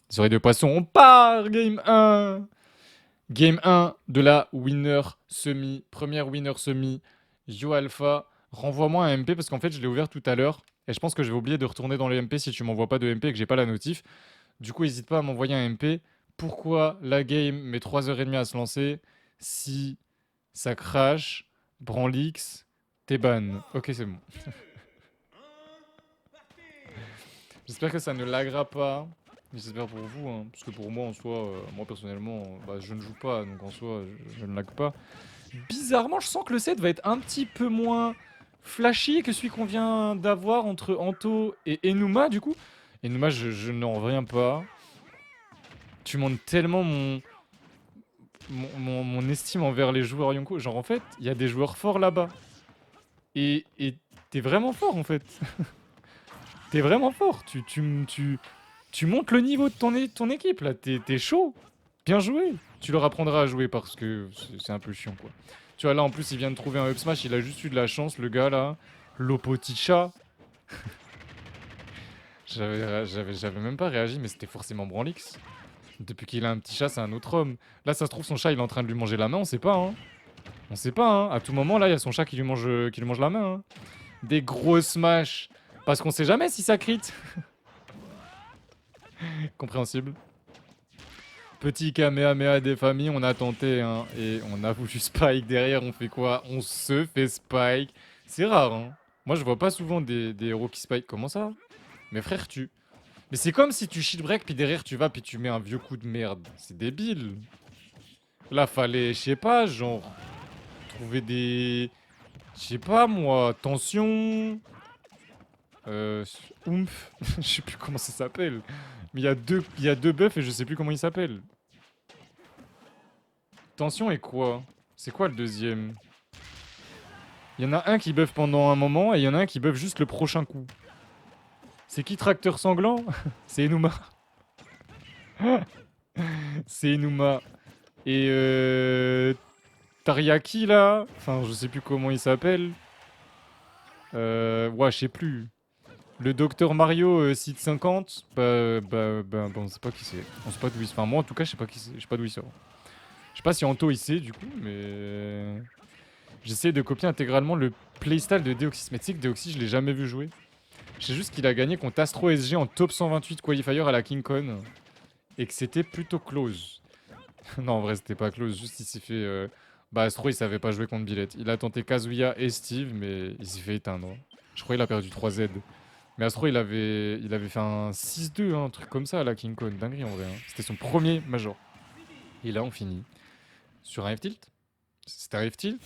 Les oreilles de poisson, on part. Game 1. Game 1 de la winner semi. Première winner semi. Yo Alpha. Renvoie-moi un MP parce qu'en fait, je l'ai ouvert tout à l'heure. Et je pense que je vais oublier de retourner dans les MP si tu m'envoies pas de MP et que j'ai pas la notif. Du coup, n'hésite pas à m'envoyer un MP. Pourquoi la game met 3h30 à se lancer si ça crash? Branlix, t'es ban. Ok, c'est bon. J'espère que ça ne laggera pas. J'espère pour vous, hein, parce que pour moi en soi, moi personnellement, bah, je ne joue pas, donc en soi, je ne lag pas. Bizarrement, je sens que le set va être un petit peu moins flashy que celui qu'on vient d'avoir entre Anto et Enuma, du coup. Enuma, je n'en reviens pas. Tu montes tellement mon estime envers les joueurs Yonko. Genre, en fait, il y a des joueurs forts là-bas. Et t'es vraiment fort, en fait. T'es vraiment fort. Tu montes le niveau de ton équipe, là. T'es chaud. Bien joué. Tu leur apprendras à jouer parce que c'est un peu chiant, quoi. Tu vois, là, en plus, il vient de trouver un up smash. Il a juste eu de la chance, le gars, là. Lopoticha. J'avais même pas réagi, mais c'était forcément Branlix. Depuis qu'il a un petit chat, c'est un autre homme. Là, ça se trouve, son chat, il est en train de lui manger la main. On sait pas, hein. On sait pas, hein. À tout moment, là, il y a son chat qui lui mange la main, hein. Des gros smash. Parce qu'on sait jamais si ça crit. Compréhensible. Petit Kamehameha des familles, on a tenté, hein, et on a voulu Spike derrière, on fait quoi? On se fait Spike. C'est rare, hein. Moi, je vois pas souvent des héros qui Spike. Comment ça? Mes frères tuent. Mais c'est comme si tu shield break, puis derrière tu vas, puis tu mets un vieux coup de merde. C'est débile. Là, fallait, je sais pas, genre, trouver des... Je sais pas, moi, tension... Euh... Oomph. Je sais plus comment ça s'appelle. Mais il y a deux buffs et je sais plus comment ils s'appellent. Tension et quoi? C'est quoi le deuxième? Il y en a un qui buff pendant un moment et il y en a un qui buff juste le prochain coup. C'est qui Tracteur Sanglant? C'est Enuma. C'est Enuma. Et Tariaki là, enfin je sais plus comment il s'appelle. Ouais, je sais plus. Le docteur Mario site 50, on sait pas qui c'est. On sait pas d'où il sort. Enfin moi en tout cas je sais pas qui c'est, je sais pas d'où il sort. Je sais pas si Anto il sait du coup, mais j'essaie de copier intégralement le playstyle de Deoxys. Mais tu sais que Deoxys je l'ai jamais vu jouer. Je sais juste qu'il a gagné contre Astro SG en top 128 qualifier à la King Con et que c'était plutôt close. Non, en vrai, c'était pas close. Juste, il s'est fait. Bah, Astro, il savait pas jouer contre Billette. Il a tenté Kazuya et Steve, mais il s'est fait éteindre. Je crois qu'il a perdu 3Z. Mais Astro, il avait fait un 6-2, un truc comme ça à la King Kong. Dinguerie en vrai, hein. C'était son premier major. Et là, on finit sur un F-Tilt. C'était un F-Tilt.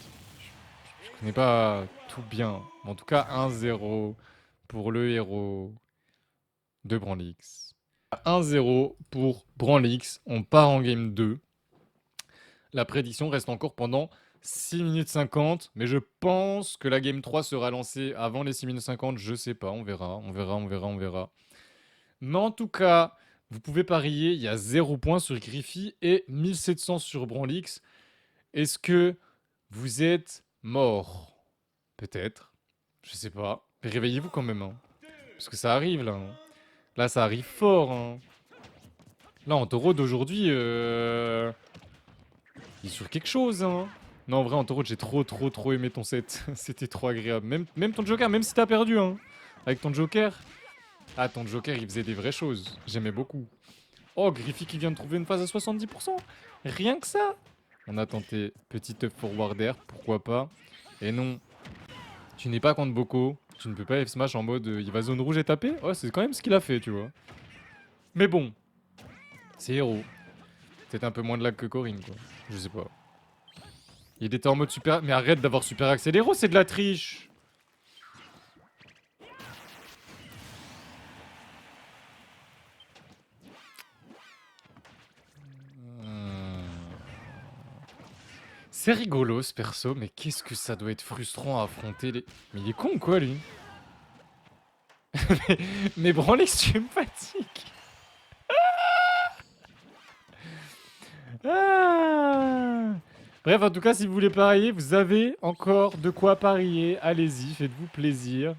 Je connais pas tout bien. Mais en tout cas, 1-0 pour le héros de Branlix. 1-0 pour Branlix. On part en game 2. La prédiction reste encore pendant 6 minutes 50, mais je pense que la game 3 sera lancée avant les 6 minutes 50, je sais pas, on verra, on verra, on verra, on verra. Mais en tout cas, vous pouvez parier, il y a 0 points sur Griffy et 1700 sur Branlix. Est-ce que vous êtes mort? Peut-être, je sais pas. Mais réveillez-vous quand même, hein. Parce que ça arrive là, hein. Là, ça arrive fort, hein. Là, en taureau d'aujourd'hui, il est sur quelque chose, hein. Non, en vrai, en taureau, j'ai trop aimé ton set. C'était trop agréable. Même ton Joker, même si t'as perdu, hein. Avec ton Joker. Ah, ton Joker, il faisait des vraies choses. J'aimais beaucoup. Oh, Griffy qui vient de trouver une phase à 70%. Rien que ça. On a tenté petit œuf forwarder, pourquoi pas. Et non, tu n'es pas contre Boko. Tu ne peux pas F-Smash en mode il va zone rouge et taper. Oh, c'est quand même ce qu'il a fait, tu vois. Mais bon, c'est héros. Peut-être un peu moins de lag que Corinne, quoi. Je sais pas. Il était en mode super... Mais arrête d'avoir super accéléré, c'est de la triche. C'est rigolo ce perso, mais qu'est-ce que ça doit être frustrant à affronter les... Mais il est con quoi lui? mais Branlix, tu me fatigues. Ah. Bref, en tout cas, si vous voulez parier, vous avez encore de quoi parier. Allez-y, faites-vous plaisir.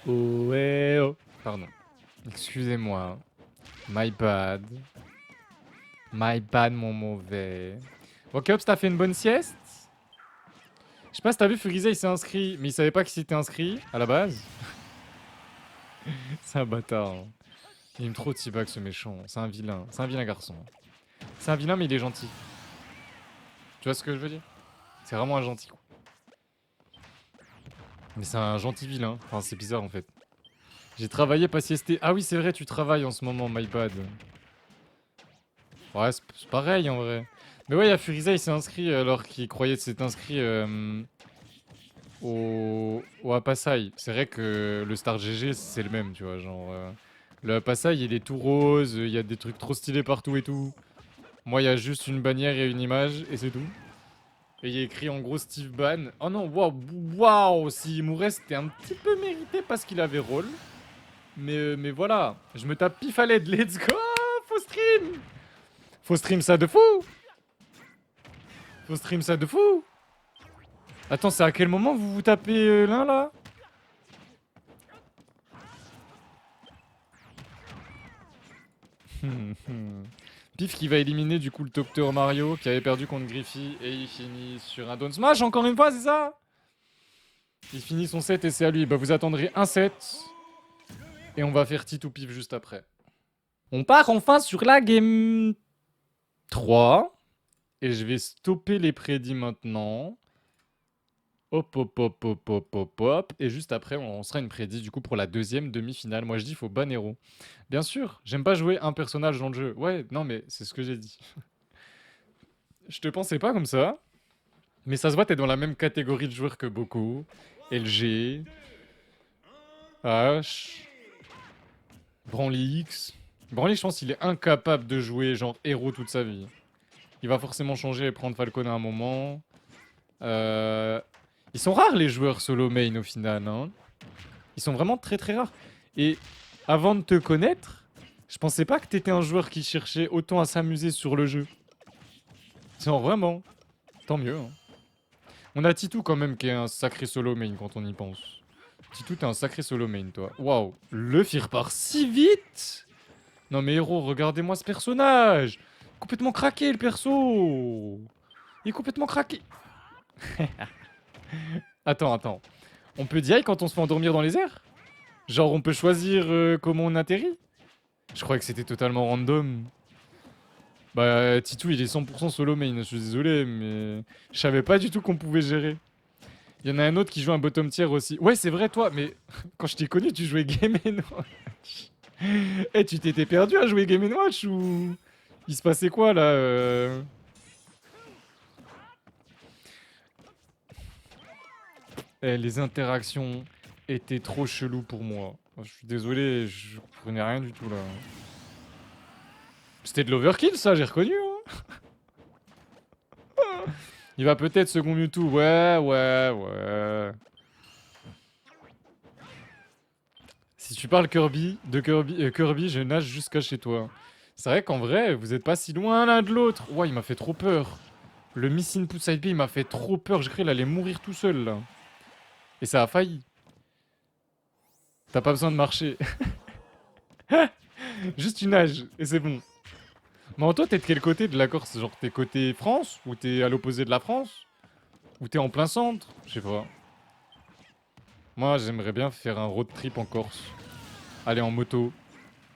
Oh, ouais, oh. Pardon. Excusez-moi. My bad. My bad, mon mauvais. Bon, Keops, t'as fait une bonne sieste? Je sais pas si t'as vu, Furiza il s'est inscrit, mais il savait pas qu'il s'était inscrit à la base. C'est un bâtard. Hein. Il aime trop T-Bag ce méchant. C'est un vilain. C'est un vilain garçon. C'est un vilain, mais il est gentil. Tu vois ce que je veux dire? C'est vraiment un gentil. Quoi. Mais c'est un gentil vilain. Enfin, c'est bizarre en fait. J'ai travaillé, pas siesté. Ah oui, c'est vrai, tu travailles en ce moment, my bad. Ouais, c'est pareil en vrai. Mais ouais, il y a Furiza, il s'est inscrit alors qu'il croyait s'être inscrit au Apasai. C'est vrai que le Star GG, c'est le même, tu vois. Genre, le Apasai, il est tout rose, il y a des trucs trop stylés partout et tout. Moi, il y a juste une bannière et une image, et c'est tout. Et il y a écrit en gros Steve Ban. Oh non, waouh, waouh, si Mourest c'était un petit peu mérité parce qu'il avait rôle. Mais voilà, je me tape Pifaled, let's go, faut stream. Faut stream ça de fou. Faut stream ça de fou. Attends, c'est à quel moment vous vous tapez l'un là? Pif qui va éliminer du coup le Docteur Mario qui avait perdu contre Griffy et il finit sur un down smash encore une fois, c'est ça? Il finit son set et c'est à lui. Bah vous attendrez un set et on va faire Titou Pif juste après. On part enfin sur la game 3 et je vais stopper les prédits maintenant. Hop, hop, hop, hop, hop, hop, hop. Et juste après, on sera une prédit du coup pour la deuxième demi-finale. Moi, je dis, faut ban héros. Bien sûr, j'aime pas jouer un personnage dans le jeu. Ouais, non, mais c'est ce que j'ai dit. Je te pensais pas comme ça. Mais ça se voit, t'es dans la même catégorie de joueurs que beaucoup. LG, H, Branly X. Branly, je pense qu'il est incapable de jouer genre héros toute sa vie. Il va forcément changer et prendre Falcon à un moment. Euh, Ils sont rares les joueurs solo main au final. Hein. Ils sont vraiment très très rares. Et avant de te connaître, je pensais pas que t'étais un joueur qui cherchait autant à s'amuser sur le jeu. Non, vraiment. Tant mieux. Hein. On a Titou quand même qui est un sacré solo main quand on y pense. Titou, t'es un sacré solo main, toi. Waouh. Le fire part si vite. Non mais héros, regardez-moi ce personnage. Complètement craqué le perso. Il est complètement craqué. Attends. On peut DI quand on se fait endormir dans les airs? Genre on peut choisir comment on atterrit? Je croyais que c'était totalement random. Bah Titou il est 100% solo main, je suis désolé mais je savais pas du tout qu'on pouvait gérer. Il y en a un autre qui joue un bottom tier aussi. Ouais c'est vrai toi, mais quand je t'ai connu tu jouais Game Watch. Eh tu t'étais perdu à jouer Game Watch ou... Il se passait quoi là Les interactions étaient trop cheloues pour moi. Je suis désolé, je comprenais rien du tout là. C'était de l'overkill ça, j'ai reconnu. Hein. Il va peut-être second Mewtwo. Ouais. Si tu parles Kirby, je nage jusqu'à chez toi. C'est vrai qu'en vrai, vous êtes pas si loin l'un de l'autre. Ouais, il m'a fait trop peur. Le Miss Input Side B, il m'a fait trop peur. Je croyais qu'il allait mourir tout seul là. Et ça a failli. T'as pas besoin de marcher. Juste tu nages et c'est bon. Mais toi, t'es de quel côté de la Corse? Genre, t'es côté France? Ou t'es à l'opposé de la France? Ou t'es en plein centre? Je sais pas. Moi, j'aimerais bien faire un road trip en Corse. Aller en moto,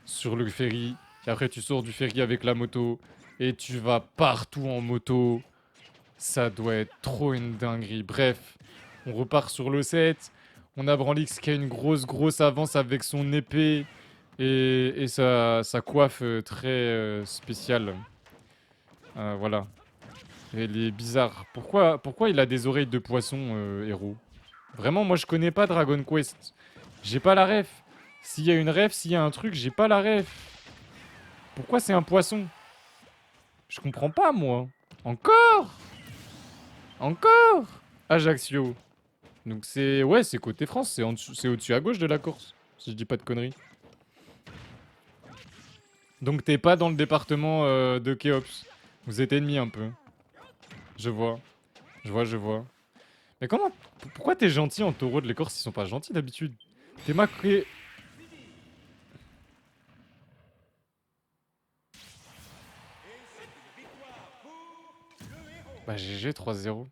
sur le ferry. Et après, tu sors du ferry avec la moto. Et tu vas partout en moto. Ça doit être trop une dinguerie. Bref, on repart sur le 7. On a Branlix qui a une grosse avance avec son épée. Et sa coiffe très spéciale. Voilà. Elle est bizarre. Pourquoi il a des oreilles de poisson, héros? Vraiment, moi je connais pas Dragon Quest. J'ai pas la ref. S'il y a une ref, s'il y a un truc, j'ai pas la ref. Pourquoi c'est un poisson? Je comprends pas, moi. Encore? Encore? Ajaccio. Donc c'est... Ouais, c'est côté France, c'est au-dessus à gauche de la Corse. Si je dis pas de conneries. Donc t'es pas dans le département de Kéops. Vous êtes ennemis un peu. Je vois. Je vois. Mais comment... Pourquoi t'es gentil en taureau de l'écorce? Ils sont pas gentils d'habitude. T'es marqué... Bah GG 3-0.